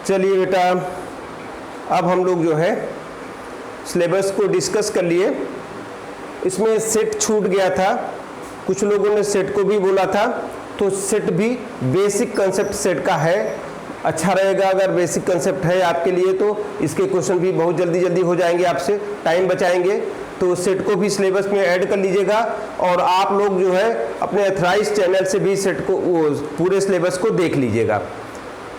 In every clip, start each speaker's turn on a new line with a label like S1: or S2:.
S1: चलिए बेटा, अब हम लोग जो है सिलेबस को डिस्कस कर लिए। इसमें सेट छूट गया था, कुछ लोगों ने सेट को भी बोला था, तो सेट भी बेसिक कंसेप्ट सेट का है। अच्छा रहेगा अगर बेसिक कंसेप्ट है आपके लिए, तो इसके क्वेश्चन भी बहुत जल्दी जल्दी हो जाएंगे, आपसे टाइम बचाएंगे। तो सेट को भी सिलेबस में ऐड कर लीजिएगा और आप लोग जो है अपने अथराइज चैनल से भी सेट को पूरे सिलेबस को देख लीजिएगा।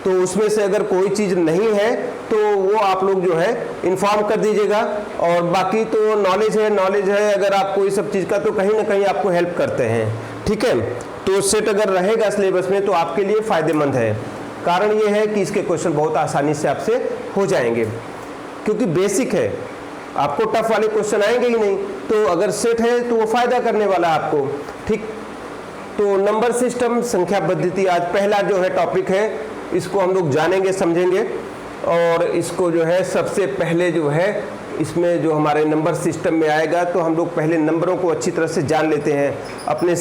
S1: तो उसमें से अगर कोई चीज़ नहीं है तो वो आप लोग जो है इन्फॉर्म कर दीजिएगा। और बाकी तो नॉलेज है अगर आपको इस सब चीज़ का, तो कहीं ना कहीं आपको हेल्प करते हैं, ठीक है। तो सेट अगर रहेगा सिलेबस में तो आपके लिए फ़ायदेमंद है। कारण ये है कि इसके क्वेश्चन बहुत आसानी से आपसे हो जाएंगे, क्योंकि बेसिक है, आपको टफ वाले क्वेश्चन आएंगे ही नहीं। तो अगर सेट है तो वो फ़ायदा करने वाला है आपको, ठीक। तो नंबर सिस्टम, संख्या पद्धति, आज पहला जो है टॉपिक है, इसको हम लोग जानेंगे, समझेंगे। और इसको जो है सबसे पहले जो है इसमें जो हमारे नंबर सिस्टम में आएगा, तो हम लोग पहले नंबरों को अच्छी तरह से जान लेते हैं। अपने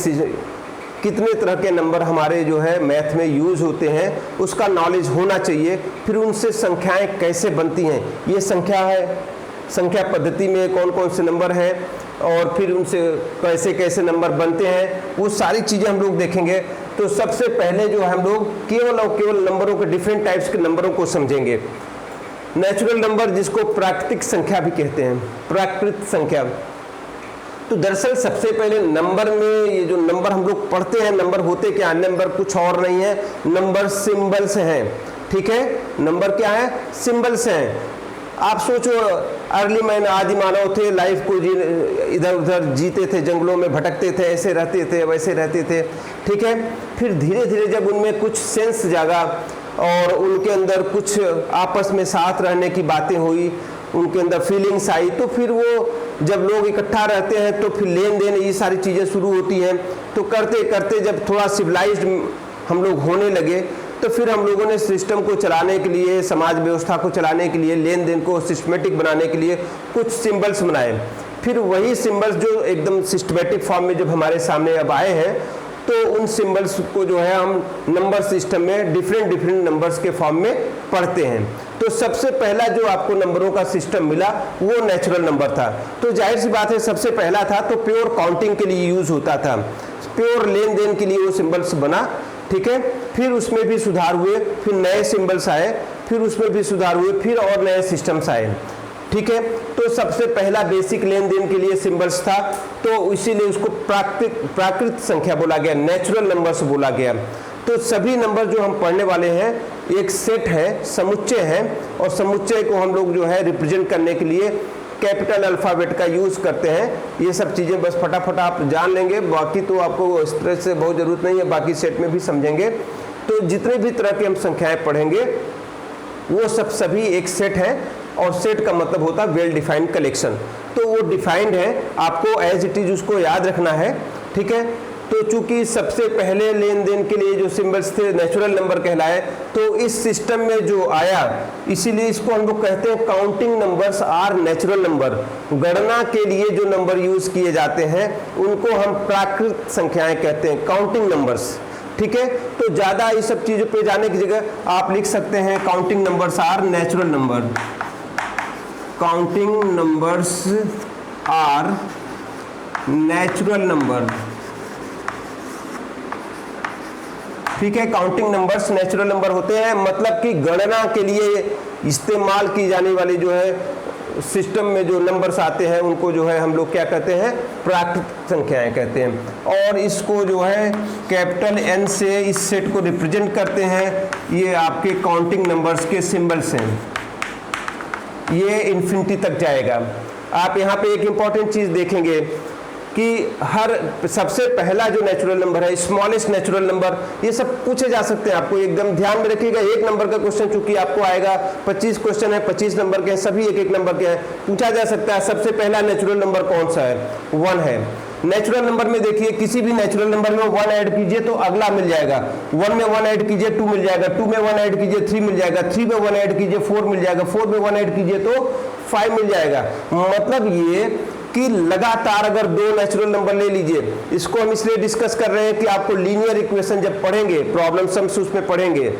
S1: कितने तरह के नंबर हमारे जो है मैथ में यूज़ होते हैं उसका नॉलेज होना चाहिए। फिर उनसे संख्याएं कैसे बनती हैं, ये संख्या है, संख्या पद्धति में कौन कौन से नंबर हैं और फिर उनसे कैसे कैसे नंबर बनते हैं, वो सारी चीज़ें हम लोग देखेंगे। तो सबसे पहले जो हम लोग केवल और केवल नंबरों के डिफरेंट टाइप्स के नंबरों को समझेंगे। नेचुरल नंबर, जिसको प्राकृतिक संख्या भी कहते हैं, प्राकृतिक संख्या। तो दरअसल सबसे पहले नंबर में, ये जो नंबर हम लोग पढ़ते हैं, नंबर होते क्या, नंबर कुछ और नहीं है, नंबर सिंबल्स हैं, ठीक है। नंबर क्या है, सिंबल्स हैं। आप सोचो, अर्ली मैन, आदि मानव थे, लाइफ को इधर उधर जीते थे, जंगलों में भटकते थे, ऐसे रहते थे, वैसे रहते थे, ठीक है। फिर धीरे धीरे जब उनमें कुछ सेंस जागा और उनके अंदर कुछ आपस में साथ रहने की बातें हुई, उनके अंदर फीलिंग्स आई, तो फिर वो जब लोग इकट्ठा रहते हैं तो फिर लेन देन, ये सारी चीज़ें शुरू होती हैं। तो करते करते जब थोड़ा सिविलाइज्ड हम लोग होने लगे, तो फिर हम लोगों ने सिस्टम को चलाने के लिए, समाज व्यवस्था को चलाने के लिए, लेन देन को सिस्टमेटिक बनाने के लिए कुछ सिंबल्स बनाए। फिर वही सिंबल्स जो एकदम सिस्टमेटिक फॉर्म में जब हमारे सामने अब आए हैं, तो उन सिंबल्स को जो है हम नंबर सिस्टम में डिफरेंट नंबर्स के फॉर्म में पढ़ते हैं। तो सबसे पहला जो आपको नंबरों का सिस्टम मिला वो नेचुरल नंबर था। तो जाहिर सी बात है, सबसे पहला था तो प्योर काउंटिंग के लिए यूज होता था, प्योर लेन देन के लिए वो सिंबल्स बना, ठीक है। फिर उसमें भी सुधार हुए, फिर नए सिंबल्स आए, फिर उसमें भी सुधार हुए, फिर और नए सिस्टम्स आए, ठीक है। तो सबसे पहला बेसिक लेन देन के लिए सिंबल्स था, तो इसीलिए उसको प्राकृतिक संख्या बोला गया, नेचुरल नंबर्स बोला गया। तो सभी नंबर जो हम पढ़ने वाले हैं एक सेट है, समुच्चय है, और समुच्चय को हम लोग जो है रिप्रेजेंट करने के लिए कैपिटल अल्फ़ाबेट का यूज़ करते हैं। ये सब चीज़ें बस फटाफट आप जान लेंगे, बाकी तो आपको इस तरह से बहुत ज़रूरत नहीं है, बाकी सेट में भी समझेंगे। तो जितने भी तरह की हम संख्याएं पढ़ेंगे वो सब सभी एक सेट है, और सेट का मतलब होता है वेल डिफाइंड कलेक्शन। तो वो डिफाइंड है, आपको एज इट इज उसको याद रखना है, ठीक है। तो चूंकि सबसे पहले लेन देन के लिए जो सिंबल्स थे नेचुरल नंबर कहलाए, तो इस सिस्टम में जो आया, इसीलिए इसको हम लोग कहते हैं counting numbers are natural number. गणना के लिए जो नंबर यूज किए जाते हैं उनको हम प्राकृतिक संख्याएं कहते हैं, काउंटिंग नंबर्स, ठीक है। तो ज्यादा इस सब चीजों पे जाने की जगह आप लिख सकते हैं counting numbers are natural number, counting numbers are natural number, ठीक है। काउंटिंग नंबर्स नेचुरल नंबर होते हैं, मतलब कि गणना के लिए इस्तेमाल की जाने वाली जो है सिस्टम में जो नंबर्स आते हैं उनको जो है हम लोग क्या कहते हैं, प्राकृतिक संख्याएं कहते हैं। और इसको जो है कैपिटल एन से इस सेट को रिप्रेजेंट करते हैं। ये आपके काउंटिंग नंबर्स के सिंबल्स हैं, ये इन्फिनिटी तक जाएगा। आप यहाँ पे एक इंपॉर्टेंट चीज देखेंगे कि हर सबसे पहला जो नेचुरल नंबर है, स्मॉलेस्ट नेचुरल नंबर, ये सब पूछे जा सकते हैं। आपको एकदम ध्यान में रखिएगा, एक नंबर का क्वेश्चन चूंकि आपको आएगा, 25 क्वेश्चन है, 25 नंबर के हैं, सभी एक एक नंबर के हैं, पूछा जा सकता है सबसे पहला नेचुरल नंबर कौन सा है, 1 है। नेचुरल नंबर में देखिए, किसी भी नेचुरल नंबर में 1 ऐड कीजिए तो अगला मिल जाएगा, 1 में 1 ऐड कीजिए 2 मिल जाएगा, 2 में 1 ऐड कीजिए 3 मिल जाएगा, 3 में 1 ऐड कीजिए 4 मिल जाएगा, 4 में 1 ऐड कीजिए तो 5 मिल जाएगा। मतलब ये कि लगातार अगर 2 नेचुरल नंबर ले लीजिए, इसको हम इसलिए डिस्कस कर रहे हैं कि आपको लीनियर इक्वेशन जब पढ़ेंगे, प्रॉब्लम सम्स उसमें पढ़ेंगे,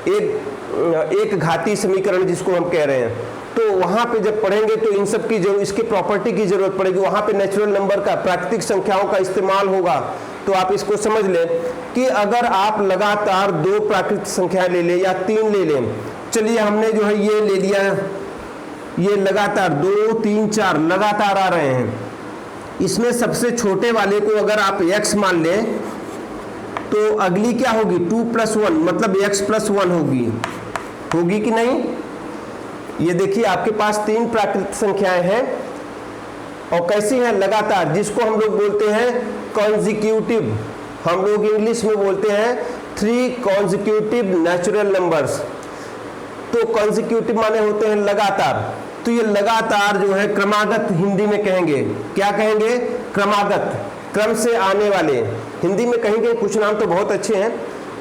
S1: एक घातीय समीकरण जिसको हम कह रहे हैं, तो वहाँ पे जब पढ़ेंगे तो इन सब की जरूरत, इसके प्रॉपर्टी की जरूरत पड़ेगी। वहाँ पे नेचुरल नंबर का, प्राकृतिक संख्याओं का इस्तेमाल होगा। तो आप इसको समझ लें कि अगर आप लगातार 2 प्राकृतिक संख्याएं ले लें या 3 ले लें, चलिए हमने जो है ये ले लिया, ये लगातार 2 3 4 लगातार आ रहे हैं, इसमें सबसे छोटे वाले को अगर आप x मान लें तो अगली क्या होगी 2 + 1 मतलब x + 1 होगी कि नहीं। ये देखिए आपके पास 3 प्राकृतिक संख्याएं हैं और कैसी हैं, लगातार, जिसको हम लोग बोलते हैं कॉन्जिक्यूटिव, हम लोग इंग्लिश में बोलते हैं 3 कॉन्जिक्यूटिव नेचुरल नंबर्स। तो कॉन्जिक्यूटिव माने होते हैं लगातार, तो ये लगातार जो है क्रमागत हिंदी में कहेंगे, क्या कहेंगे, क्रमागत, क्रम से आने वाले, हिंदी में कहेंगे। कुछ नाम तो बहुत अच्छे हैं,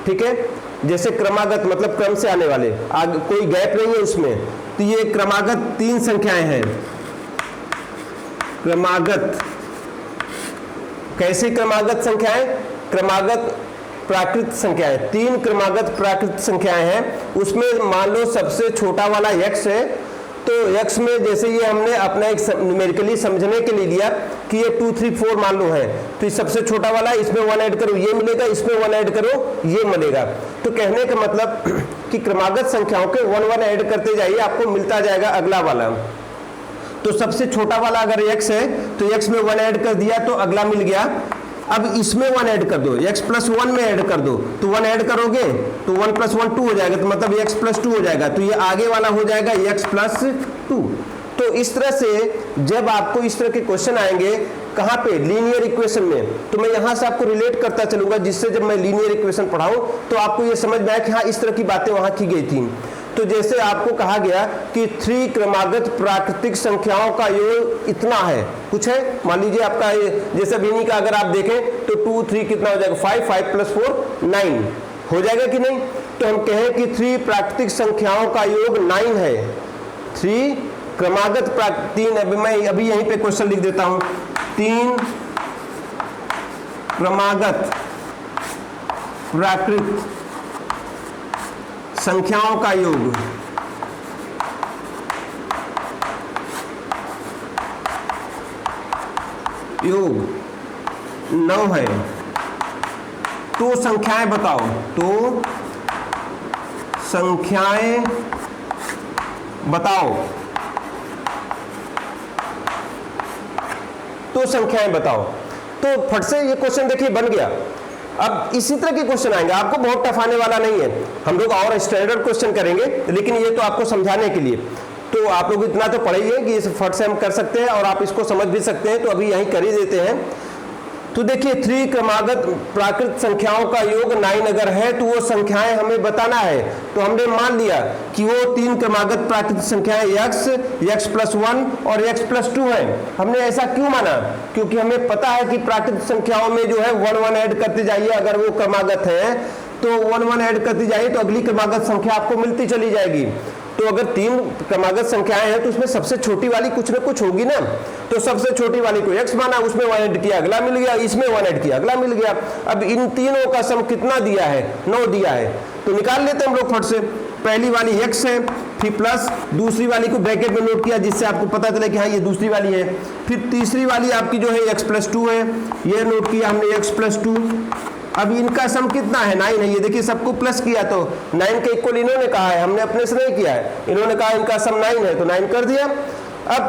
S1: ठीक है, जैसे क्रमागत मतलब क्रम से आने वाले, आगे कोई गैप नहीं है उसमें। तो ये क्रमागत 3 संख्याएं हैं, क्रमागत, कैसी क्रमागत संख्याएं, क्रमागत प्राकृत संख्याएं, 3 क्रमागत प्राकृत संख्याएं हैं। उसमें मान लो सबसे छोटा वाला x है, तो x में जैसे ये हमने अपना एक न्यूमेरिकली समझने के लिए लिया कि ये 2 3 4 मान लो है, तो ये सबसे छोटा वाला, इसमें 1 ऐड करो ये मिलेगा, इसमें 1 ऐड करो ये मिलेगा। तो कहने का मतलब कि क्रमागत संख्याओं के 1 1 ऐड करते जाइए, आपको मिलता जाएगा अगला वाला। तो सबसे छोटा वाला अगर x है तो x में 1 ऐड कर दिया तो अगला मिल गया। अब इसमें 1 ऐड कर दो, x + 1 में ऐड कर दो, तो 1 ऐड करोगे तो 1 + 1 2 हो जाएगा, तो मतलब x + 2 हो जाएगा, तो ये आगे वाला हो जाएगा x + 2। तो इस तरह से जब आपको इस तरह के क्वेश्चन आएंगे, कहाँ पे, लीनियर इक्वेशन में, तो मैं यहाँ से आपको रिलेट करता चलूंगा, जिससे जब मैं लीनियर इक्वेशन पढ़ाऊं तो आपको ये समझ में आए कि हाँ इस तरह की बातें वहाँ की गई थी। तो जैसे आपको कहा गया कि 3 क्रमागत प्राकृतिक संख्याओं का योग इतना है, कुछ है, मान लीजिए आपका जैसे अभी का अगर आप देखें तो 2 3 कितना हो जाएगा, 5 5 + 4 9 हो जाएगा कि नहीं। तो हम कहें कि 3 प्राकृतिक संख्याओं का योग 9 है, 3 क्रमागत प्राकृतिक, 3, मैं अभी यहीं पे क्वेश्चन लिख देता हूं, 3 क्रमागत प्राकृत संख्याओं का योग योग 9 है। तो संख्याएं बताओ, तो संख्याएं बताओ, तो संख्याएं बताओ। तो फट से ये क्वेश्चन देखिए बन गया। अब इसी तरह के क्वेश्चन आएंगे, आपको बहुत टफ आने वाला नहीं है, हम लोग और स्टैंडर्ड क्वेश्चन करेंगे, लेकिन ये तो आपको समझाने के लिए। तो आप लोग इतना तो पढ़िए कि इस फट से हम कर सकते हैं और आप इसको समझ भी सकते हैं, तो अभी यहीं कर ही देते हैं। तो देखिए 3 क्रमागत प्राकृत संख्याओं का योग 9 अगर है तो वो संख्याएं हमें बताना है। तो हमने मान लिया कि वो 3 क्रमागत प्राकृत संख्याएं x + 1 और x + 2 है। हमने ऐसा क्यों माना, क्योंकि हमें पता है कि प्राकृत संख्याओं में जो है 1 1 ऐड करते जाइए, अगर वो क्रमागत है तो 1 1 ऐड करते जाइए तो अगली क्रमागत संख्या आपको मिलती चली जाएगी। तो अगर 3 क्रमागत संख्याएं हैं तो उसमें सबसे छोटी वाली कुछ ना कुछ होगी ना, तो सबसे छोटी वाली को x माना, उसमें 1 ऐड किया अगला मिल गया, इसमें 1 ऐड किया अगला मिल गया। अब इन तीनों का सम कितना दिया है, 9 दिया है, तो निकाल लेते हैं हम लोग फट से। पहली वाली x है, फिर प्लस दूसरी वाली को ब्रैकेट में नोट किया जिससे आपको पता चले कि हाँ ये दूसरी वाली है। फिर तीसरी वाली आपकी जो है x + 2 है, ये नोट किया हमने x + 2। अब इनका सम कितना है, 9 है। ये देखिए सबको प्लस किया तो 9 के इक्वल इन्होंने कहा है, हमने अपने से नहीं किया है, इन्होंने कहा इनका सम 9 है तो 9 कर दिया। अब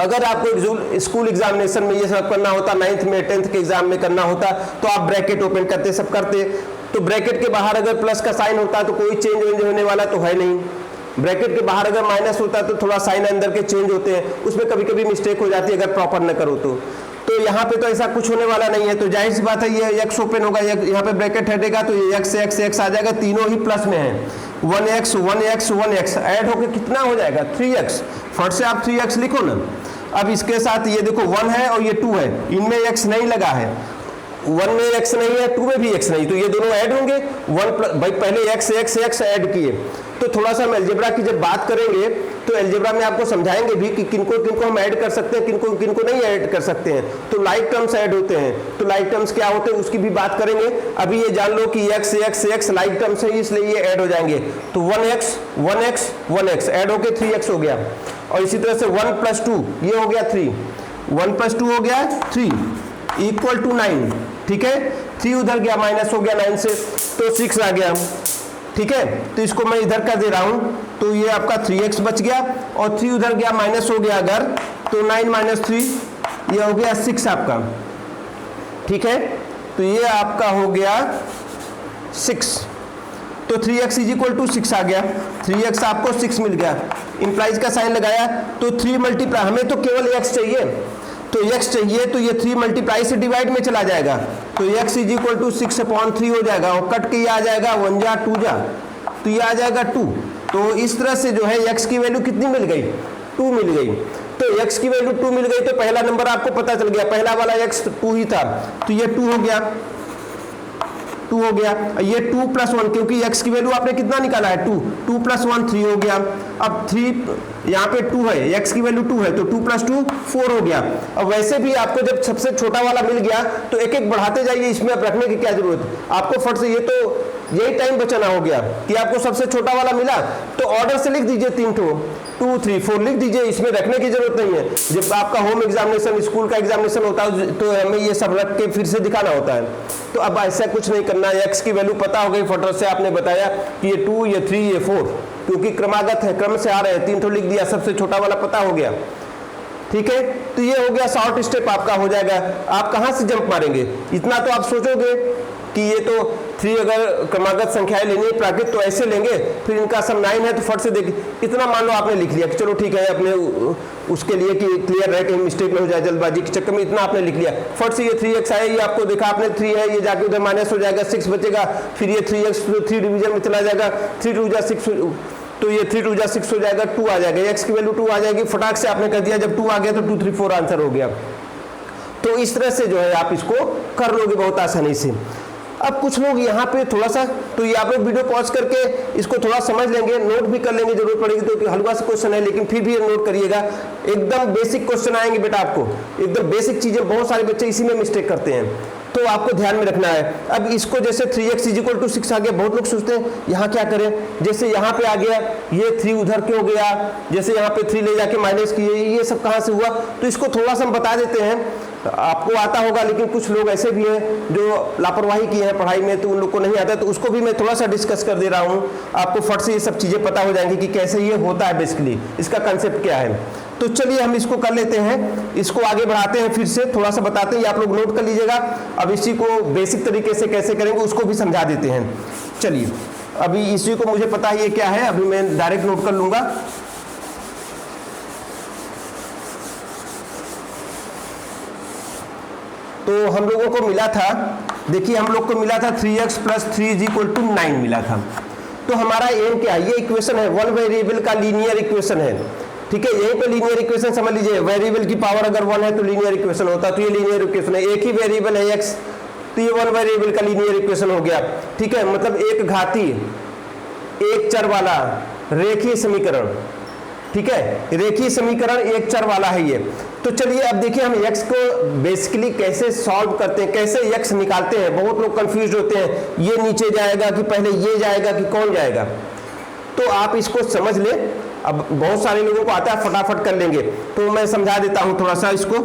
S1: अगर आपको स्कूल एग्जामिनेशन में ये सब करना होता, 9th में 10th के एग्जाम में करना होता, तो आप ब्रैकेट ओपन करते, सब करते, तो ब्रैकेट के बाहर अगर प्लस का साइन होता तो कोई चेंज होने वाला तो है नहीं। ब्रैकेट के बाहर अगर माइनस होता तो थोड़ा साइन अंदर के चेंज होते हैं, उसमें कभी कभी मिस्टेक हो जाती है अगर प्रॉपर न करो तो यहाँ पे तो ऐसा कुछ होने वाला नहीं है। तो जाहिर सी बात है ये x ओपन होगा, यहाँ पे ब्रैकेट हटेगा तो ये x आ जाएगा, तीनों ही प्लस में है। 1x 1x 1x ऐड होकर कितना हो जाएगा, 3x। फट से आप 3x लिखो ना। अब इसके साथ ये देखो 1 है और ये 2 है, इनमें x नहीं लगा है, 1 में x नहीं है, 2 में भी x नहीं, तो ये दोनों ऐड होंगे। 1 भाई पहले x ऐड किए, तो थोड़ा सा हम अलजेब्रा की जब बात करेंगे तो अलजेब्रा में आपको समझाएंगे भी कि किनको किनको हम ऐड कर सकते हैं, किनको किनको नहीं ऐड कर सकते हैं। तो लाइक टर्म्स ऐड होते हैं, तो लाइक टर्म्स क्या होते हैं उसकी भी बात करेंगे। अभी ये जान लो कि x x x like terms है, इसलिए ये ऐड हो जाएंगे। तो 1x 1x 1x ऐड होके 3x हो गया। और इसी तरह से 1 + 2 ये हो गया 3, 1 + 2 हो गया 3 इक्वल टू 9। ठीक है, 3 उधर गया माइनस हो गया 9 से, तो 6 आ गया। ठीक है, तो इसको मैं इधर कर दे रहा हूं, तो ये आपका 3x बच गया और 3 उधर गया माइनस हो गया अगर, तो 9 - 3 ये हो गया 6 आपका। ठीक है, तो ये आपका हो गया 6, तो 3x = 6 आ गया। 3x आपको 6 मिल गया, इंप्लाइज का साइन लगाया, तो 3 मल्टीप्लाई, हमें तो केवल x चाहिए, तो x चाहिए, तो ये 3 मल्टीप्लाई से डिवाइड में चला जाएगा, तो x = 6/3 हो जाएगा और कट के ये आ जाएगा 1 जा 2 जा, तो ये आ जाएगा 2। तो इस तरह से जो है x की वैल्यू कितनी मिल गई, 2 मिल गई। तो x की वैल्यू 2 मिल गई, तो पहला नंबर आपको पता चल गया, पहला वाला x 2 ही था, तो ये 2 हो गया, 2 हो गया। ये 2 + 1, क्योंकि x की वैल्यू आपने कितना निकाला है 2, 2 + 1 3 हो गया। अब 3 यहाँ पे 2 है, x की वैल्यू 2 है, तो 2 + 2 4 हो गया। अब वैसे भी आपको जब सबसे छोटा वाला मिल गया तो एक एक बढ़ाते जाइए, इसमें अब रखने की क्या जरूरत, आपको फट से ये तो यही टाइम बचाना हो गया कि आपको सबसे छोटा वाला मिला तो ऑर्डर से लिख दीजिए 3 ठो, 2 3 4 लिख दीजिए, इसमें रखने की जरूरत नहीं है। जब आपका होम एग्जामिनेशन, स्कूल का एग्जामिनेशन होता है तो हमें ये सब रख के फिर से दिखाना होता है। तो अब ऐसा कुछ नहीं करना है, x की वैल्यू पता हो गई, फटाफट से आपने बताया कि ये 2 ये 3 ये 4, क्योंकि क्रमागत है, क्रम से आ रहे हैं, 3 ठो लिख दिया, सबसे छोटा वाला पता हो गया। ठीक है, तो ये हो गया शॉर्ट स्टेप आपका हो जाएगा। आप कहां से जंप मारेंगे, इतना तो आप सोचोगे कि ये तो 3 अगर क्रमागत संख्याएं लेनी है प्राकृत तो ऐसे लेंगे, फिर इनका सम 9 है तो फट से देखिए, इतना मान लो आपने लिख लिया कि चलो ठीक है, अपने उसके लिए कि क्लियर रहे, कहीं मिस्टेक न हो जाए, जल्दबाजी के चक्कर में इतना आपने लिख लिया। फट से ये 3x आया, ये आपको देखा आपने 3 है, ये जाके उधर माइनस हो जाएगा, 6 बचेगा, फिर ये 3x 3 डिवीजन में चला जाएगा, 3 2 जा 6, तो ये 3 2 जा 6 हो जाएगा, 2 आ जाएगा, x की वैल्यू 2 आ जाएगी, फटाक से आपने कर दिया, जब 2 आ गया तो 2 3 4 आंसर हो गया। तो इस तरह से जो है आप इसको कर लोगे बहुत आसानी से। अब कुछ लोग यहाँ पे थोड़ा सा, तो ये आप लोग वीडियो पॉज करके इसको थोड़ा समझ लेंगे, नोट भी कर लेंगे, जरूरत पड़ेगी तो हल्का सा क्वेश्चन है, लेकिन फिर भी नोट करिएगा, एकदम बेसिक क्वेश्चन आएंगे बेटा आपको, एकदम बेसिक चीजें, बहुत सारे बच्चे इसी में मिस्टेक करते हैं, तो आपको ध्यान में रखना है। अब इसको जैसे 3x = 6 आ गया, बहुत लोग सोचते हैं यहाँ क्या करें, जैसे यहाँ पे आ गया, ये 3 उधर क्यों गया, जैसे यहाँ पे 3 ले जाके माइनस किए, ये सब कहाँ से हुआ, तो इसको थोड़ा सा हम बता देते हैं, आपको आता होगा, लेकिन कुछ लोग ऐसे भी हैं जो लापरवाही की है पढ़ाई में, तो उन लोग को नहीं आता, तो उसको भी मैं थोड़ा सा डिस्कस कर दे रहा हूँ, आपको फट से ये सब चीजें पता हो जाएंगी कि कैसे ये होता है, बेसिकली इसका कंसेप्ट क्या है। तो चलिए हम इसको कर लेते हैं, इसको आगे बढ़ाते हैं, फिर से थोड़ा सा बताते हैं, आप लोग नोट कर लीजिएगा। अब इसी को बेसिक तरीके से कैसे करेंगे उसको भी समझा देते हैं। चलिए, अभी इसी को मुझे पता है ये क्या है, अभी मैं डायरेक्ट नोट कर लूंगा। तो हम लोगों को मिला था, देखिए हम लोग को मिला था 3x + 3 = 9 मिला था। तो हमारा एम क्या है, ये इक्वेशन है, वन वेरिएबल का लीनियर इक्वेशन है। ठीक है, यहीं पे लीनियर इक्वेशन समझ लीजिए, वेरिएबल की पावर अगर 1 है तो लीनियर इक्वेशन होता है, तो ये लीनियर इक्वेशन है, एक ही वेरिएबल है x, तो ये 1 वेरिएबल का लीनियर इक्वेशन हो गया। ठीक है, मतलब एक घाती, एक चर वाला रेखीय समीकरण। ठीक है, रेखीय समीकरण एक चर वाला है ये। तो चलिए अब देखिए हम x को बेसिकली कैसे सॉल्व करते हैं, कैसे x निकालते हैं। बहुत लोग कंफ्यूज होते हैं, ये नीचे जाएगा कि पहले ये जाएगा कि कौन जाएगा, तो आप इसको समझ ले। अब बहुत सारे लोगों को आता है, फटाफट कर लेंगे, तो मैं समझा देता हूं थोड़ा सा इसको।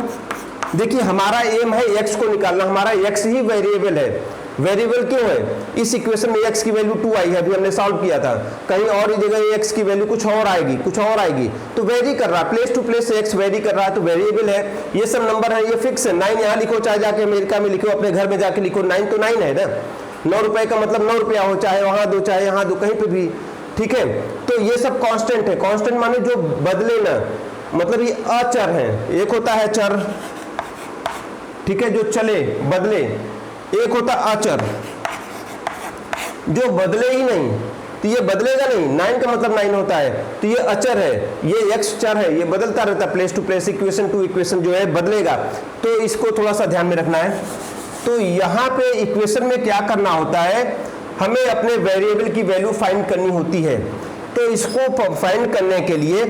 S1: देखिए हमारा एम है x को निकालना, हमारा x ही वेरिएबल है। वेरिएबल क्यों है, इस इक्वेशन में x की वैल्यू 2 आई है, अभी हमने सॉल्व किया था, कहीं और ही जगह x की वैल्यू कुछ और आएगी, कुछ और आएगी, तो वेरी कर रहा है, प्लेस टू प्लेस से x वेरी कर रहा है, तो वेरिएबल है। ये सब नंबर है, ये फिक्स है। 9 यहाँ लिखो, चाहे जाके अमेरिका में लिखो, अपने घर में जाके लिखो, 9 तो 9 है ना। 9 रुपए का मतलब 9 रुपया हो, चाहे वहां दो चाहे यहाँ दो, कहीं पे भी। ठीक है, तो ये सब कांस्टेंट है। कांस्टेंट माने जो बदले ना, मतलब ये अचर है। एक होता है चर, ठीक है, जो चले बदले, एक होता अचर जो बदले ही नहीं, तो ये बदलेगा नहीं। 9 का मतलब 9 होता है, तो ये अचर है, ये x चर है, ये बदलता रहता है, place to place, equation to equation जो है बदलेगा। तो इसको थोड़ा सा ध्यान में रखना है। तो यहाँ पे इक्वेशन में क्या करना होता है, हमें अपने वेरिएबल की वैल्यू फाइंड करनी होती है। तो इसको फाइंड करने के लिए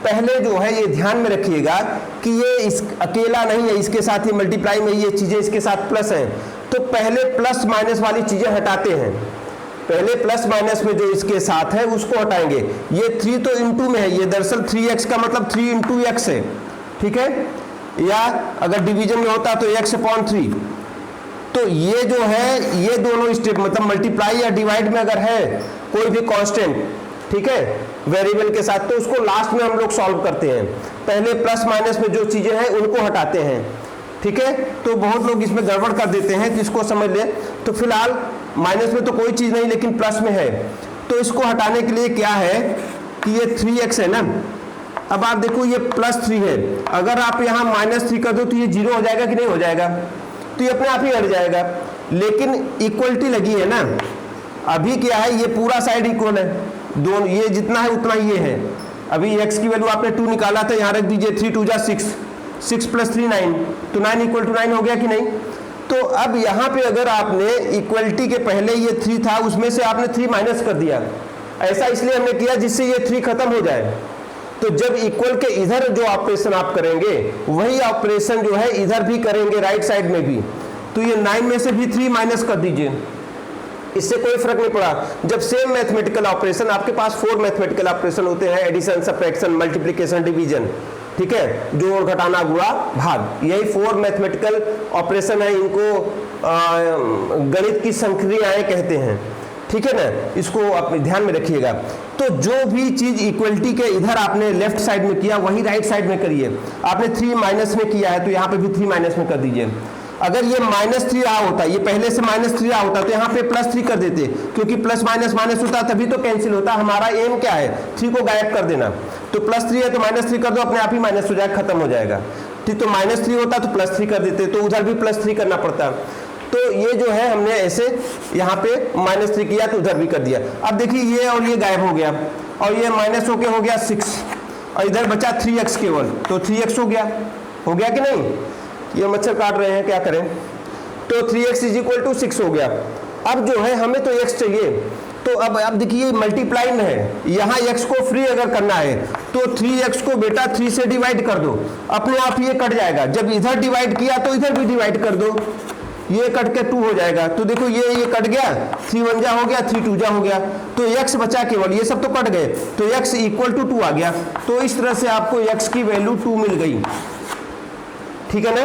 S1: पहले जो है ये ध्यान में रखिएगा कि ये इस अकेला नहीं है, इसके साथ ही मल्टीप्लाई में ये चीजें इसके साथ प्लस हैं, तो पहले प्लस माइनस वाली चीजें हटाते हैं। पहले प्लस माइनस में जो इसके साथ है उसको हटाएंगे। ये 3 तो इंटू में है, ये दरअसल 3x का मतलब 3 इंटू एक्स है, ठीक है, या अगर डिवीजन में होता तो x/3। तो ये जो है ये दोनों स्टेप मतलब मल्टीप्लाई या डिवाइड में अगर है कोई भी कांस्टेंट, ठीक है, वेरिएबल के साथ, तो उसको लास्ट में हम लोग सॉल्व करते हैं। पहले प्लस माइनस में जो चीजें हैं उनको हटाते हैं, ठीक है। तो बहुत लोग इसमें गड़बड़ कर देते हैं, जिसको समझ ले। तो फिलहाल माइनस में तो कोई चीज नहीं, लेकिन प्लस में है, तो इसको हटाने के लिए क्या है कि ये 3x है ना। अब आप देखो ये +3 है, अगर आप यहाँ -3 कर दो तो ये 0 हो जाएगा कि नहीं हो जाएगा, तो ये अपने आप ही हट जाएगा। लेकिन इक्वलिटी लगी है ना, अभी क्या है ये पूरा साइड इक्वल है, दोनों ये जितना है उतना ये है। अभी x की वैल्यू आपने 2 निकाला था, यहाँ रख दीजिए, 3 2 जा 6, 6 + 3 9, तो 9 = 9 हो गया कि नहीं। तो अब यहाँ पे अगर आपने इक्वलिटी के पहले ये 3 था, उसमें से आपने 3 माइनस कर दिया। ऐसा इसलिए हमने किया जिससे ये 3 खत्म हो जाए। तो जब इक्वल के इधर जो ऑपरेशन आप करेंगे वही ऑपरेशन जो है इधर भी करेंगे, राइट साइड में भी। तो ये 9 में से भी 3 माइनस कर दीजिए, इससे कोई फर्क नहीं पड़ा। जब सेम मैथमेटिकल ऑपरेशन, आपके पास 4 मैथमेटिकल ऑपरेशन होते हैं, एडिशन, सब्ट्रैक्शन, मल्टीप्लिकेशन, डिवीजन, ठीक है, जोड़, घटाना, गुणा, भाग, यही 4 मैथमेटिकल ऑपरेशन है। इनको गणित की संक्रियाएं कहते हैं, ठीक है ना, इसको आप ध्यान में रखिएगा। तो जो भी चीज इक्वलिटी के इधर आपने लेफ्ट साइड में किया वही राइट साइड में करिए। आपने 3 माइनस में किया है तो यहाँ पे भी 3 माइनस में कर दीजिए। अगर ये -3 रहा होता, ये पहले से -3 रहा होता, तो यहाँ पे +3 कर देते, क्योंकि प्लस माइनस माइनस होता तभी तो कैंसिल होता। हमारा एम क्या है, 3 को गायब कर देना। तो +3 है तो -3 कर दो, अपने आप ही माइनस हो जाएगा, खत्म हो जाएगा, ठीक। तो -3 होता तो +3 कर देते, तो उधर भी +3 करना पड़ता। तो ये जो है हमने ऐसे यहाँ पे -3 किया तो उधर भी कर दिया। अब देखिए ये और ये गायब हो गया, और ये माइनस होके हो गया 6, और इधर बचा 3x केवल, तो 3x हो गया कि नहीं। ये मच्छर काट रहे हैं, क्या करें। तो 3x = 6 हो गया। अब जो है हमें तो x चाहिए, तो अब देखिए मल्टीप्लाई में है, यहाँ x को फ्री अगर करना है तो 3x को बेटा 3 से डिवाइड कर दो, अपने आप ये कट जाएगा। जब इधर डिवाइड किया तो इधर भी डिवाइड कर दो, ये कट के 2 हो जाएगा। तो देखो ये कट गया, 3 1 जा हो गया, 3 2 जा हो गया, तो x बचा केवल, ये सब तो कट गए, तो x = 2 आ गया। तो इस तरह से आपको x की वैल्यू 2 मिल गई, ठीक है ना।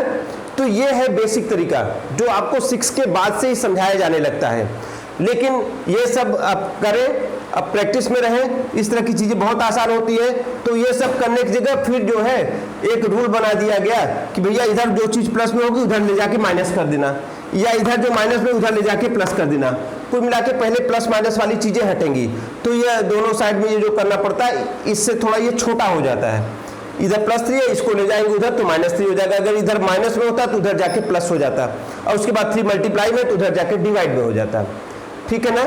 S1: तो ये है बेसिक तरीका जो आपको 6 के बाद से ही समझाया जाने लगता है। लेकिन ये सब आप करें, अब प्रैक्टिस में रहें, इस तरह की चीजें बहुत आसान होती है। तो ये सब करने की जगह फिर जो है एक रूल बना दिया गया कि भैया इधर जो चीज प्लस में होगी उधर ले जाके माइनस कर देना, या इधर जो माइनस में उधर ले जाके प्लस कर देना। कुल मिला के पहले प्लस माइनस वाली चीजें हटेंगी, तो ये दोनों साइड में ये जो करना पड़ता है, इससे थोड़ा ये छोटा हो जाता है। इधर +3 है, इसको ले जाएंगे उधर तो -3 हो जाएगा। अगर इधर माइनस में होता तो उधर जाके प्लस हो जाता, और उसके बाद 3 मल्टीप्लाई में तो उधर जाके डिवाइड में हो जाता, ठीक है ना।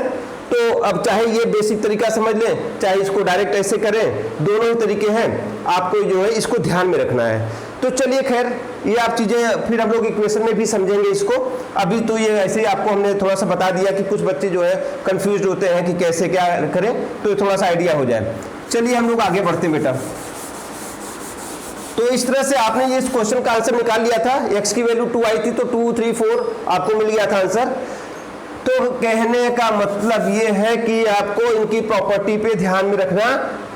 S1: तो अब चाहे ये बेसिक तरीका समझ लें, चाहे इसको डायरेक्ट ऐसे करें, दोनों ही तरीके हैं, आपको जो है इसको ध्यान में रखना है। तो चलिए खैर, ये आप चीजें फिर हम लोग इक्वेशन में भी समझेंगे इसको। अभी तो ये ऐसे ही आपको हमने थोड़ा सा बता दिया कि कुछ बच्चे जो है कंफ्यूज होते हैं कि कैसे क्या करें, तो थोड़ा सा आइडिया हो जाए। चलिए हम लोग आगे बढ़ते हैं बेटा। तो इस तरह से आपने ये इस क्वेश्चन का आंसर निकाल लिया था। x की वैल्यू 2 आई थी, तो 2 3 4 आपको मिल गया था आंसर। तो कहने का मतलब ये है कि आपको इनकी प्रॉपर्टी पे ध्यान में रखना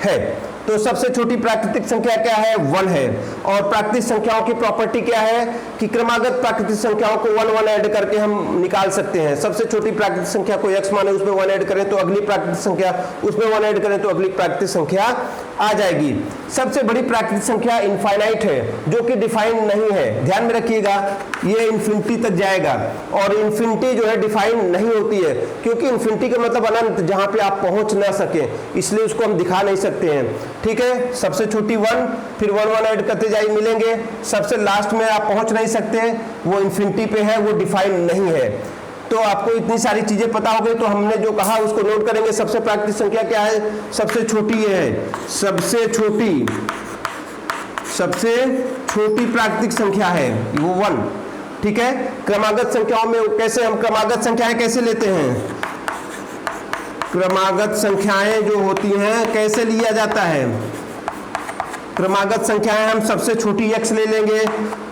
S1: है। तो सबसे छोटी प्राकृतिक संख्या क्या है, 1 है। और प्राकृतिक संख्याओं की प्रॉपर्टी क्या है कि क्रमागत प्राकृतिक संख्याओं को 1 1 ऐड करके हम निकाल सकते हैं। सबसे छोटी प्राकृतिक संख्या को x माने, उसमें 1 ऐड करें तो अगली प्राकृतिक संख्या, उसमें 1 ऐड करें तो अगली प्राकृतिक संख्या आ जाएगी। सबसे बड़ी प्राकृतिक संख्या इनफाइनाइट है, जो कि डिफाइंड नहीं है, ध्यान में रखिएगा। ये इन्फिनिटी तक जाएगा, और इन्फिनिटी जो है डिफाइंड नहीं होती है, क्योंकि इन्फिनिटी का मतलब अनंत, जहां पे आप पहुंच ना सके, इसलिए उसको हम दिखा नहीं सकते हैं, ठीक है। सबसे छोटी 1, फिर 1 1 ऐड करते जाइए, मिलेंगे। सबसे लास्ट में आप पहुंच नहीं सकते, वो इन्फिनिटी पे है, वो डिफाइंड नहीं है। तो आपको इतनी सारी चीजें पता हो गई, तो हमने जो कहा उसको नोट करेंगे। सबसे प्राकृतिक संख्या क्या है, सबसे छोटी ये है, सबसे छोटी प्राकृतिक संख्या है वो 1, ठीक है। क्रमागत संख्याओं में कैसे हम क्रमागत संख्याएं कैसे लेते हैं, क्रमागत संख्याएं जो होती हैं कैसे लिया जाता है, क्रमागत संख्याएं हम सबसे छोटी x ले लेंगे,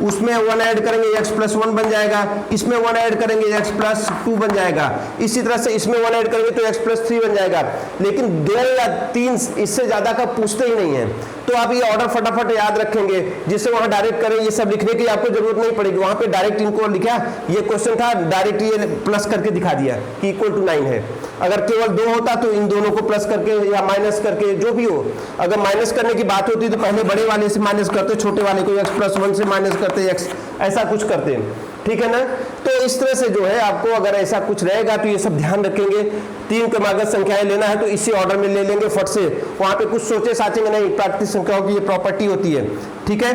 S1: उसमें 1 ऐड करेंगे x प्लस 1 बन जाएगा, इसमें 1 ऐड करेंगे x प्लस 2 बन जाएगा, इसी तरह से इसमें 1 ऐड करेंगे तो x प्लस 3 बन जाएगा। लेकिन 2 या 3 इससे ज्यादा का पूछते ही नहीं है, तो आप ये ऑर्डर फटाफट याद रखेंगे, जिससे वहां डायरेक्ट करें, ये सब लिखने की आपको जरूरत नहीं पड़ेगी। वहां पे डायरेक्ट इनको लिखा, ये क्वेश्चन था डायरेक्ट ये प्लस करके दिखा दिया कि इक्वल टू 9 है। अगर केवल 2 होता तो इन दोनों को प्लस करके या माइनस करके जो भी हो, अगर माइनस करने की बात होती तो पहले बड़े वाले से माइनस करते, छोटे वाले को x प्लस 1 से माइनस करते, x ऐसा कुछ करते हैं, ठीक है ना। तो इस तरह से जो है आपको अगर ऐसा कुछ रहेगा तो ये सब ध्यान रखेंगे। 3 क्रमागत संख्याएं लेना है तो इसी ऑर्डर में ले लेंगे फट से, वहां पे कुछ सोचे साचेंगे नहीं, प्राकृतिक संख्याओं की ये प्रॉपर्टी होती है, ठीक है।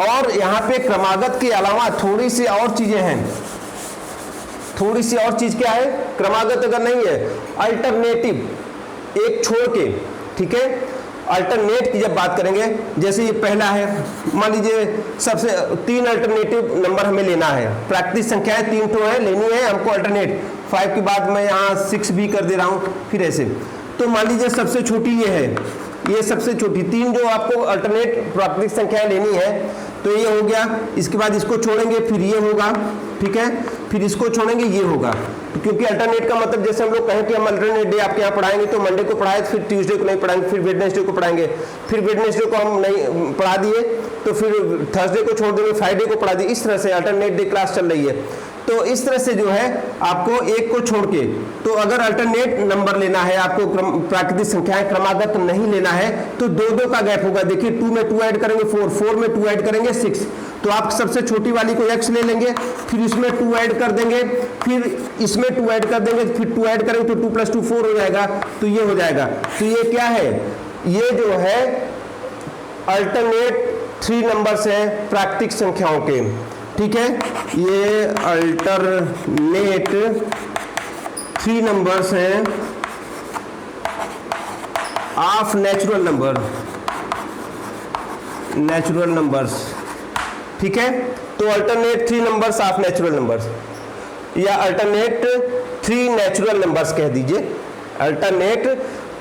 S1: और यहाँ पे क्रमागत के अलावा थोड़ी सी और चीजें हैं, थोड़ी सी और चीज क्या है, क्रमागत अगर नहीं है, अल्टरनेटिव एक छोड़ के, ठीक है। अल्टरनेट की जब बात करेंगे, जैसे ये पहला है, मान लीजिए सबसे 3 अल्टरनेटिव नंबर हमें लेना है, प्राकृतिक संख्याएं 3 तो है, लेनी है हमको अल्टरनेट, 5 के बाद मैं यहाँ 6 भी कर दे रहा हूँ, फिर ऐसे। तो मान लीजिए सबसे छोटी ये है, ये सबसे छोटी 3 जो आपको अल्टरनेट प्राकृतिक संख्याएं लेनी है, तो ये हो गया, इसके बाद इसको छोड़ेंगे फिर ये होगा, ठीक है, फिर इसको छोड़ेंगे ये होगा। तो क्योंकि अल्टरनेट का मतलब जैसे हम लोग कहें कि हम अल्टरनेट डे आपके यहाँ पढ़ाएंगे, तो मंडे को पढ़ाए फिर ट्यूसडे को नहीं पढ़ाएंगे, फिर वेडनेसडे को पढ़ाएंगे, फिर वेडनेसडे को हम नहीं पढ़ा दिए तो फिर थर्सडे को छोड़ देंगे, फ्राइडे को पढ़ा दिए, इस तरह से अल्टरनेट डे क्लास चल रही है। तो इस तरह से जो है आपको एक को छोड़ के, तो अगर अल्टरनेट नंबर लेना है आपको, प्राकृतिक संख्याएं क्रमागत नहीं लेना है, तो 2-2 का गैप होगा। देखिए 2 में 2 ऐड करेंगे 4, 4 में 2 ऐड करेंगे 6, तो आप सबसे छोटी वाली को x ले लेंगे, फिर इसमें 2 ऐड कर देंगे, फिर इसमें 2 ऐड कर देंगे, फिर 2 ऐड करेंगे तो 2 + 2 4 हो जाएगा, तो ये हो जाएगा। तो ये क्या है, ये जो है अल्टरनेट 3 नंबर्स हैं प्राकृतिक संख्याओं के, ठीक है। ये अल्टरनेट 3 नंबर्स हैं of natural number, natural numbers, ठीक है। तो alternate 3 numbers of natural numbers, या अल्टरनेट 3 नेचुरल नंबर्स कह दीजिए, अल्टरनेट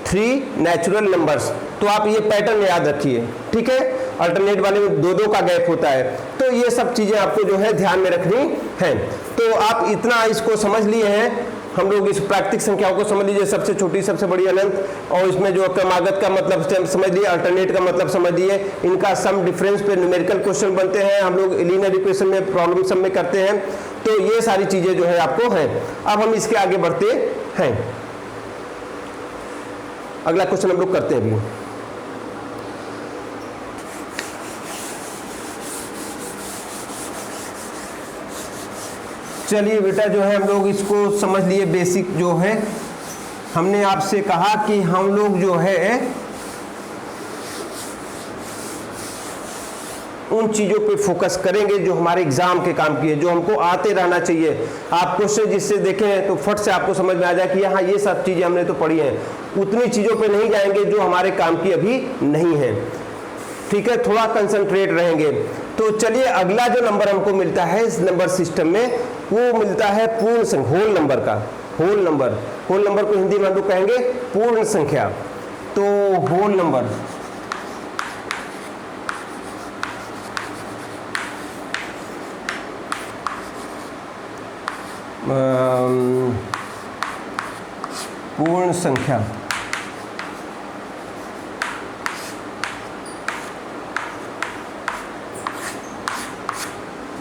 S1: 3 नेचुरल नंबर्स। तो आप ये पैटर्न याद रखिए, ठीक है। अल्टरनेट वाले में 2-2 का गैप होता है, तो ये सब चीजें आपको जो है ध्यान में रखनी है। तो आप इतना इसको समझ लिए हैं, हम लोग इस प्राकृतिक संख्याओं को समझ लीजिए, सबसे छोटी सबसे बड़ी अनंत, और इसमें जो क्रमागत का मतलब समझ लिए, अल्टरनेट का मतलब समझ लिए, इनका सम डिफरेंस पे न्यूमेरिकल क्वेश्चन बनते हैं, हम लोग लीनियर इक्वेशन में प्रॉब्लम सम में करते हैं। तो ये सारी चीजें जो है आपको हैं। अब हम इसके आगे बढ़ते हैं, अगला क्वेश्चन हम लोग करते हैं अभी। चलिए बेटा जो है हम लोग इसको समझ लिए, बेसिक जो है हमने आपसे कहा कि हम लोग जो है उन चीजों पे फोकस करेंगे जो हमारे एग्जाम के काम की है, जो हमको आते रहना चाहिए। आप क्वेश्चन जिससे देखें तो फट से आपको समझ में आ जाए कि हाँ ये सब चीजें हमने तो पढ़ी हैं, उतनी चीजों पे नहीं जाएंगे जो हमारे काम की अभी नहीं है, ठीक है। थोड़ा कंसंट्रेट रहेंगे। तो चलिए अगला जो नंबर हमको मिलता है इस नंबर सिस्टम में, वो मिलता है पूर्ण संख्या, होल नंबर का, होल नंबर। होल नंबर को हिंदी में हम लोग कहेंगे पूर्ण संख्या। तो होल नंबर, पूर्ण संख्या,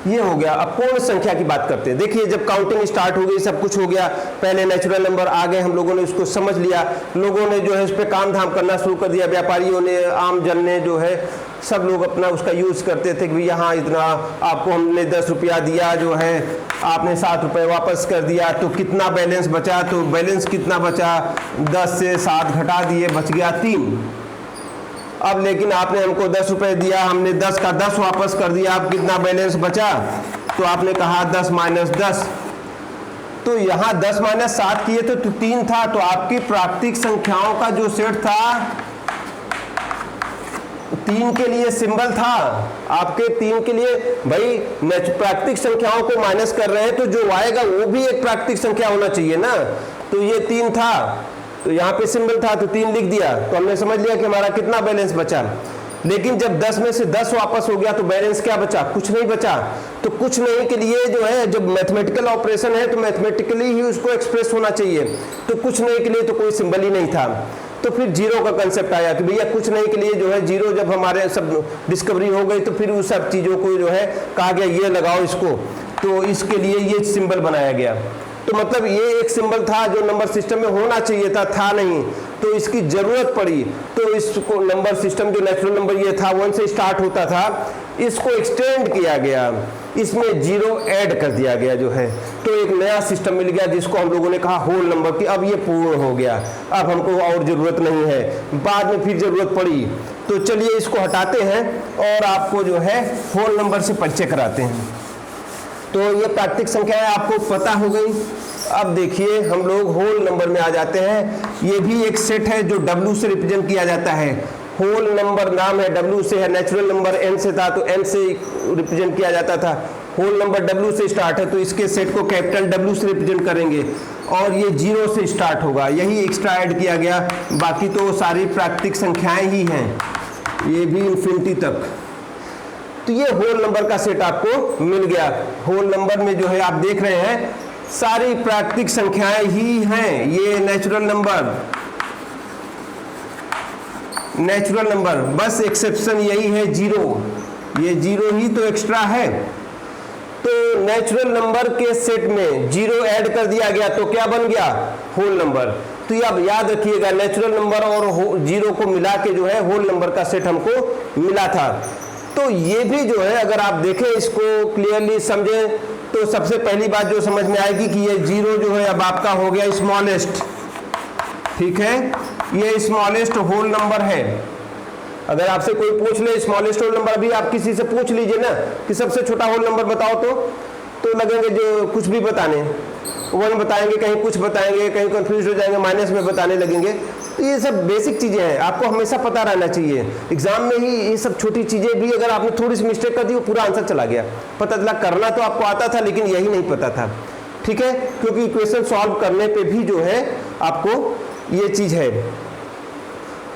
S1: ये हो गया। अब पूर्ण संख्या की बात करते हैं। देखिए जब काउंटिंग स्टार्ट हो गई, सब कुछ हो गया, पहले नेचुरल नंबर आ गए, हम लोगों ने उसको समझ लिया, लोगों ने जो है उस पर काम धाम करना शुरू कर दिया, व्यापारियों ने, आम जन ने जो है सब लोग अपना उसका यूज करते थे कि यहाँ इतना आपको हमने 10 रुपया दिया, जो है आपने 7 रुपये वापस कर दिया, तो कितना बैलेंस बचा, तो बैलेंस कितना बचा, 10 से 7 घटा दिए, बच गया 3। अब लेकिन आपने हमको 10 रुपए दिया, हमने 10 का 10 वापस कर दिया, अब कितना बैलेंस बचा, तो आपने कहा 10 - 10, तो यहाँ 10 - 7 किए तो 3 था, तो आपकी प्राकृतिक संख्याओं का जो सेट था 3 के लिए सिंबल था, आपके 3 के लिए, भाई प्राकृतिक संख्याओं को माइनस कर रहे हैं तो जो आएगा वो भी एक प्राकृतिक संख्या होना चाहिए ना, तो ये 3 था, तो यहाँ पे सिंबल था तो 3 लिख दिया, तो हमने समझ लिया कि हमारा कितना बैलेंस बचा। लेकिन जब 10 में से 10 वापस हो गया तो बैलेंस क्या बचा? कुछ नहीं बचा। तो कुछ नहीं के लिए जो है, जब मैथमेटिकल ऑपरेशन है तो मैथमेटिकली ही उसको एक्सप्रेस होना चाहिए, तो कुछ नहीं के लिए तो कोई सिंबल ही नहीं था। तो फिर जीरो का कंसेप्ट आया कि भैया कुछ नहीं के लिए जो है जीरो, जब हमारे सब डिस्कवरी हो गई तो फिर उस सब चीज़ों को जो है कहा गया ये लगाओ इसको, तो इसके लिए ये सिंबल बनाया गया। तो मतलब ये एक सिंबल था जो नंबर सिस्टम में होना चाहिए था नहीं, तो इसकी जरूरत पड़ी, तो इसको नंबर सिस्टम जो नेचुरल नंबर ये था 1 से स्टार्ट होता था, इसको एक्सटेंड किया गया, इसमें जीरो ऐड कर दिया गया जो है, तो एक नया सिस्टम मिल गया जिसको हम लोगों ने कहा होल नंबर की। अब ये पूर्ण हो गया, अब हमको और जरूरत नहीं है, बाद में फिर जरूरत पड़ी। तो चलिए इसको हटाते हैं और आपको जो है होल नंबर से परिचय कराते हैं। तो ये प्राकृतिक संख्याएं आपको पता हो गई। अब देखिए हम लोग होल नंबर में आ जाते हैं। ये भी एक सेट है जो W से रिप्रेजेंट किया जाता है। होल नंबर नाम है, W से है, नेचुरल नंबर N से था तो N से रिप्रेजेंट किया जाता था। होल नंबर W से स्टार्ट है तो इसके सेट को कैपिटल W से रिप्रेजेंट करेंगे, और ये 0 से स्टार्ट होगा, यही एक्स्ट्रा ऐड किया गया। बाकी तो सारी प्राकृतिक संख्याएं ही हैं, ये भी इन्फिनिटी तक। तो ये होल नंबर का सेट आपको मिल गया। होल नंबर में जो है आप देख रहे हैं सारी प्राकृतिक संख्याएं ही हैं। ये नेचुरल नंबर, बस एक्सेप्शन यही है जीरो, ये जीरो ही तो एक्स्ट्रा है। तो नेचुरल नंबर के सेट में जीरो ऐड कर दिया गया तो क्या बन गया? Whole number. तो ये आप याद रखिएगा, नेचुरल नंबर और जीरो को मिला के जो है होल नंबर का सेट हमको मिला था। तो ये भी जो है अगर आप देखें, इसको क्लियरली समझें, तो सबसे पहली बात जो समझ में आएगी कि ये जीरो जो है अब आपका हो गया स्मॉलेस्ट, ठीक है, ये स्मॉलेस्ट होल नंबर है। अगर आपसे कोई पूछ ले स्मॉलेस्ट होल नंबर, अभी आप किसी से पूछ लीजिए ना कि सबसे छोटा होल नंबर बताओ, तो लगेंगे जो कुछ भी बताने, 1 बताएंगे, कहीं कुछ बताएंगे, कहीं कंफ्यूज हो जाएंगे, माइनस में बताने लगेंगे। तो ये सब बेसिक चीज़ें हैं, आपको हमेशा पता रहना चाहिए। एग्जाम में ही ये सब छोटी चीज़ें भी अगर आपने थोड़ी सी मिस्टेक कर दी वो पूरा आंसर चला गया। पता चला करना तो आपको आता था लेकिन यही नहीं पता था, ठीक है, क्योंकि इक्वेशन सॉल्व करने पे भी जो है आपको ये चीज़ है।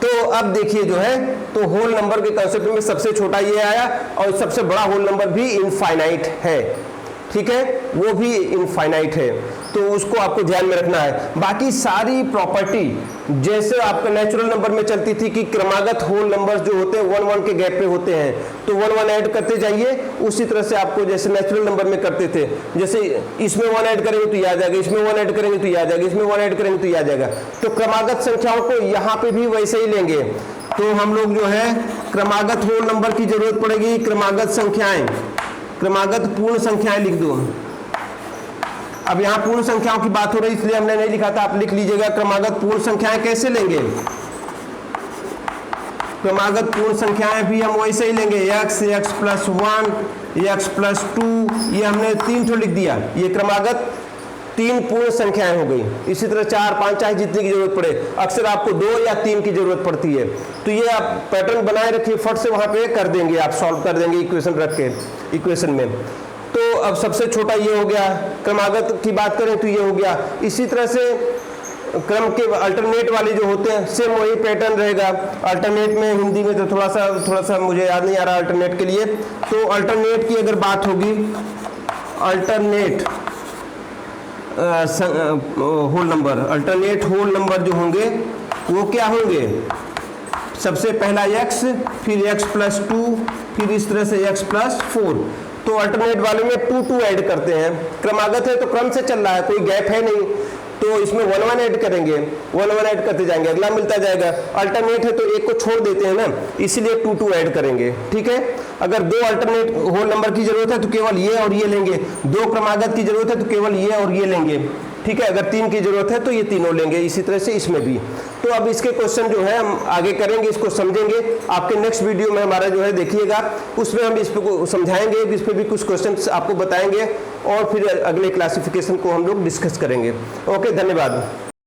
S1: तो अब देखिए जो है, तो होल नंबर के कंसेप्ट में सबसे छोटा ये आया और सबसे बड़ा होल नंबर भी इनफाइनाइट है, ठीक है, वो भी इनफाइनाइट है, तो उसको आपको ध्यान में रखना है। बाकी सारी प्रॉपर्टी जैसे आपका नेचुरल नंबर में चलती थी कि क्रमागत होल नंबर्स जो होते हैं 1-1 के गैप पे होते हैं, तो 1-1 ऐड करते जाइए, उसी तरह से आपको जैसे नेचुरल नंबर में करते थे, जैसे इसमें 1 ऐड करेंगे तो याद आ जाएगा, इसमें 1 ऐड करेंगे तो याद आ जाएगा, इसमें 1 ऐड करेंगे तो याद आ जाएगा। तो क्रमागत संख्याओं को यहाँ पे भी वैसे ही लेंगे। तो हम लोग जो है क्रमागत होल नंबर की जरूरत पड़ेगी, क्रमागत संख्याएं, क्रमागत पूर्ण संख्याएं लिख दो। अब यहाँ पूर्ण संख्याओं की बात हो रही इसलिए हमने नहीं लिखा था, आप लिख लीजिएगा। क्रमागत पूर्ण संख्याएं कैसे लेंगे? क्रमागत पूर्ण संख्याएं भी हम वैसे ही लेंगे, x, x+1, x+2, ये हमने 3 ठो लिख दिया, ये क्रमागत 3 पूर्ण संख्याएं हो गई। इसी तरह 4, 5 चाहे जितने की जरूरत पड़े, अक्सर आपको 2 या 3 की जरूरत पड़ती है। तो ये आप पैटर्न बनाए रखिए, फट से वहां पे कर देंगे, आप सॉल्व कर देंगे इक्वेशन रख के इक्वेशन में। तो अब सबसे छोटा ये हो गया, क्रमागत की बात करें तो ये हो गया। इसी तरह से क्रम के अल्टरनेट वाले जो होते हैं सेम वही पैटर्न रहेगा। अल्टरनेट में हिंदी में तो थोड़ा सा मुझे याद नहीं आ रहा अल्टरनेट के लिए। तो अल्टरनेट की अगर बात होगी, alternate whole number, alternate whole number जो होंगे वो क्या होंगे? सबसे पहला x, फिर x+2, फिर इस तरह से x+4। तो अल्टरनेट वाले में 2 ऐड करते हैं। क्रमागत है तो क्रम से चल रहा है, कोई गैप है नहीं, तो इसमें 1-1 ऐड करेंगे, 1-1 ऐड करते जाएंगे, अगला मिलता जाएगा। अल्टरनेट है तो एक को छोड़ देते हैं ना, इसलिए 2 ऐड करेंगे, ठीक है। अगर 2 अल्टरनेट होल नंबर की जरूरत है तो केवल ये और ये लेंगे, 2 क्रमागत की जरूरत है तो केवल ये और ये लेंगे, ठीक है। अगर 3 की जरूरत है तो ये तीनों लेंगे, इसी तरह से इसमें भी। तो अब इसके क्वेश्चन जो है हम आगे करेंगे, इसको समझेंगे। आपके नेक्स्ट वीडियो में हमारा जो है देखिएगा, उसमें हम इस पे समझाएंगे, इस पे भी कुछ क्वेश्चंस आपको बताएंगे और फिर अगले क्लासिफिकेशन को हम लोग डिस्कस करेंगे। ओके, धन्यवाद।